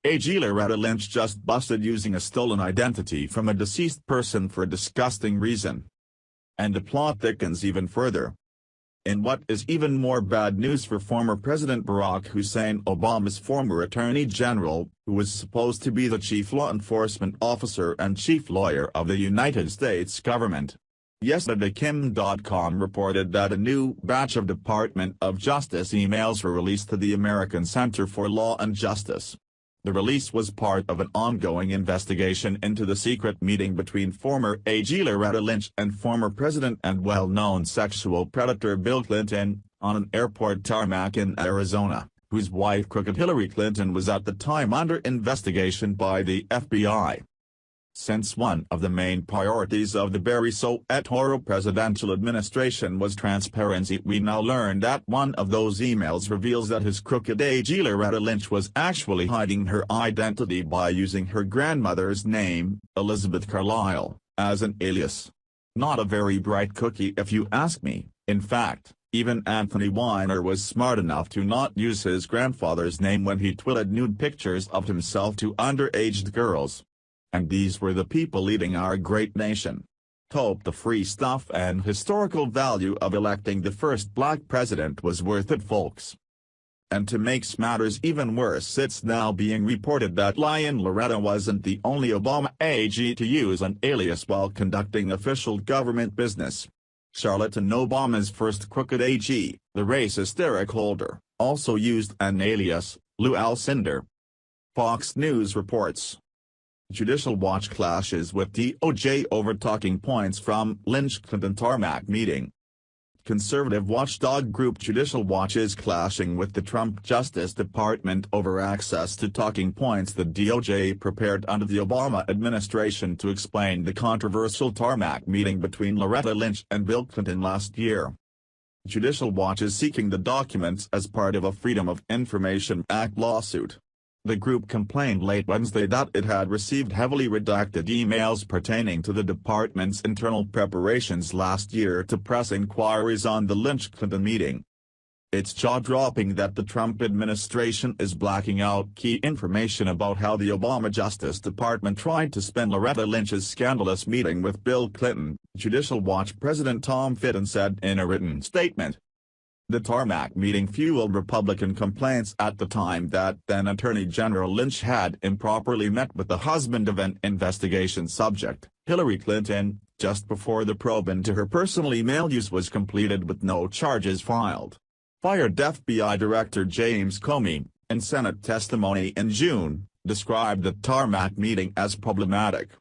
AG Loretta Lynch just busted using a stolen identity from a deceased person for a disgusting reason. And the plot thickens even further. In what is even more bad news for former President Barack Hussein Obama's former Attorney General, who was supposed to be the chief law enforcement officer and chief lawyer of the United States government. Yesterday Kim.com reported that a new batch of Department of Justice emails were released to the American Center for Law and Justice. The release was part of an ongoing investigation into the secret meeting between former AG Loretta Lynch and former President and well-known sexual predator Bill Clinton, on an airport tarmac in Arizona, whose wife crooked Hillary Clinton was at the time under investigation by the FBI. Since one of the main priorities of the Barry-Soetoro presidential administration was transparency, we now learn that one of those emails reveals that his crooked AG Loretta Lynch was actually hiding her identity by using her grandmother's name, Elizabeth Carlisle, as an alias. Not a very bright cookie if you ask me. In fact, even Anthony Weiner was smart enough to not use his grandfather's name when he tweeted nude pictures of himself to underage girls. And these were the people leading our great nation. Hope the free stuff and historical value of electing the first black president was worth it, folks. And to make matters even worse, it's now being reported that Lion Loretta wasn't the only Obama AG to use an alias while conducting official government business. Charlatan Obama's first crooked AG, the racist Eric Holder, also used an alias, Lou Alcindor. Fox News reports. Judicial Watch clashes with DOJ over talking points from Lynch Clinton tarmac meeting. Conservative watchdog group Judicial Watch is clashing with the Trump Justice Department over access to talking points the DOJ prepared under the Obama administration to explain the controversial tarmac meeting between Loretta Lynch and Bill Clinton last year. Judicial Watch is seeking the documents as part of a Freedom of Information Act lawsuit. The group complained late Wednesday that it had received heavily redacted emails pertaining to the department's internal preparations last year to press inquiries on the Lynch-Clinton meeting. It's jaw-dropping that the Trump administration is blacking out key information about how the Obama Justice Department tried to spin Loretta Lynch's scandalous meeting with Bill Clinton, Judicial Watch President Tom Fitton said in a written statement. The tarmac meeting fueled Republican complaints at the time that then Attorney General Lynch had improperly met with the husband of an investigation subject, Hillary Clinton, just before the probe into her personal email use was completed with no charges filed. Fired FBI Director James Comey, in Senate testimony in June, described the tarmac meeting as problematic.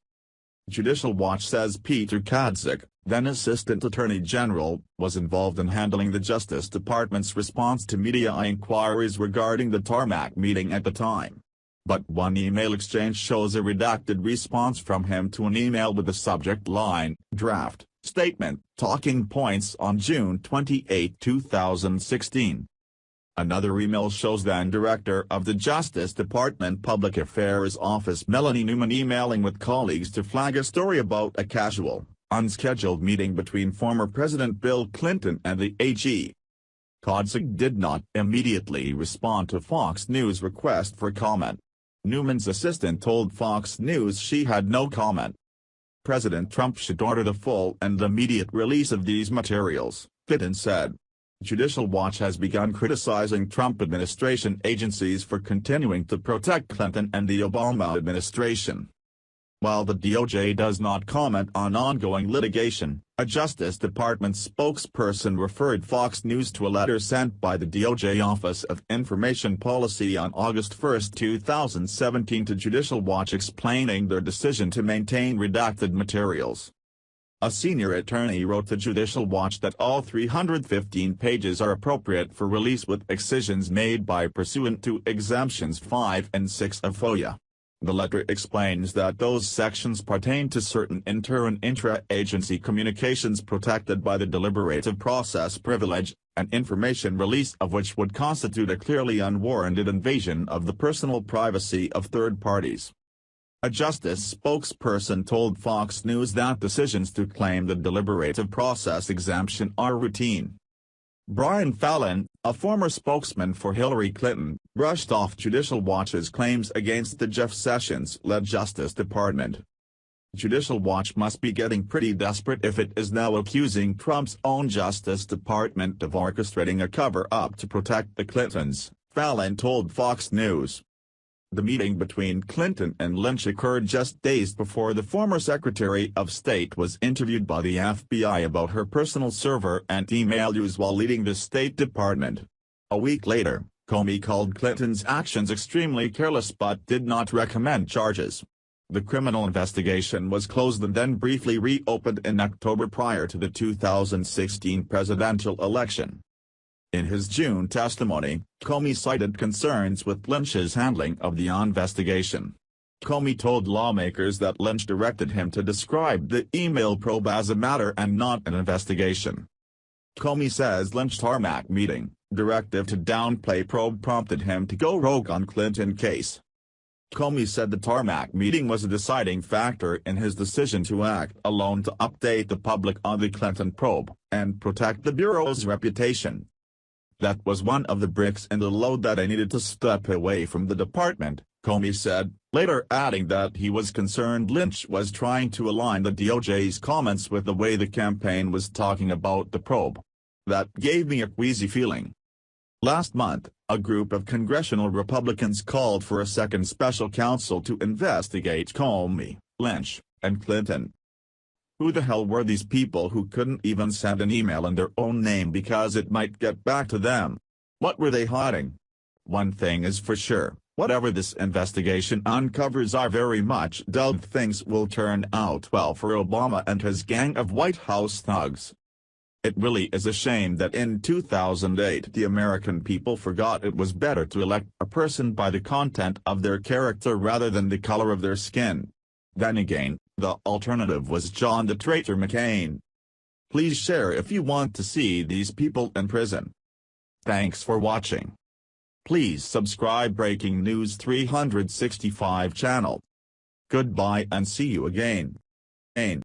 Judicial Watch says Peter Kadzik, then Assistant Attorney General, was involved in handling the Justice Department's response to media inquiries regarding the tarmac meeting at the time. But one email exchange shows a redacted response from him to an email with the subject line, Draft Statement, Talking Points on June 28, 2016. Another email shows then Director of the Justice Department Public Affairs Office Melanie Newman emailing with colleagues to flag a story about a casual, unscheduled meeting between former President Bill Clinton and the AG. Kadzik did not immediately respond to Fox News' request for comment. Newman's assistant told Fox News she had no comment. President Trump should order the full and immediate release of these materials, Fitton said. Judicial Watch has begun criticizing Trump administration agencies for continuing to protect Clinton and the Obama administration. While the DOJ does not comment on ongoing litigation, a Justice Department spokesperson referred Fox News to a letter sent by the DOJ Office of Information Policy on August 1, 2017 to Judicial Watch explaining their decision to maintain redacted materials. A senior attorney wrote to Judicial Watch that all 315 pages are appropriate for release with excisions made by pursuant to Exemptions 5 and 6 of FOIA. The letter explains that those sections pertain to certain inter- and intra-agency communications protected by the deliberative process privilege, and information release of which would constitute a clearly unwarranted invasion of the personal privacy of third parties. A justice spokesperson told Fox News that decisions to claim the deliberative process exemption are routine. Brian Fallon, a former spokesman for Hillary Clinton, brushed off Judicial Watch's claims against the Jeff Sessions-led Justice Department. Judicial Watch must be getting pretty desperate if it is now accusing Trump's own Justice Department of orchestrating a cover-up to protect the Clintons, Fallon told Fox News. The meeting between Clinton and Lynch occurred just days before the former Secretary of State was interviewed by the FBI about her personal server and email use while leading the State Department. A week later, Comey called Clinton's actions extremely careless but did not recommend charges. The criminal investigation was closed and then briefly reopened in October prior to the 2016 presidential election. In his June testimony, Comey cited concerns with Lynch's handling of the investigation. Comey told lawmakers that Lynch directed him to describe the email probe as a matter and not an investigation. Comey says Lynch's tarmac meeting directive to downplay probe prompted him to go rogue on Clinton case. Comey said the tarmac meeting was a deciding factor in his decision to act alone to update the public on the Clinton probe and protect the Bureau's reputation. That was one of the bricks in the load that I needed to step away from the department, Comey said, later adding that he was concerned Lynch was trying to align the DOJ's comments with the way the campaign was talking about the probe. That gave me a queasy feeling. Last month, a group of congressional Republicans called for a second special counsel to investigate Comey, Lynch, and Clinton. Who the hell were these people who couldn't even send an email in their own name because it might get back to them? What were they hiding? One thing is for sure, whatever this investigation uncovers I very much doubt things will turn out well for Obama and his gang of White House thugs. It really is a shame that in 2008 the American people forgot it was better to elect a person by the content of their character rather than the color of their skin. Then again, the alternative was John the Traitor McCain. Please share if you want to see these people in prison. Thanks for watching. Please subscribe Breaking News 365 channel. Goodbye and see you again.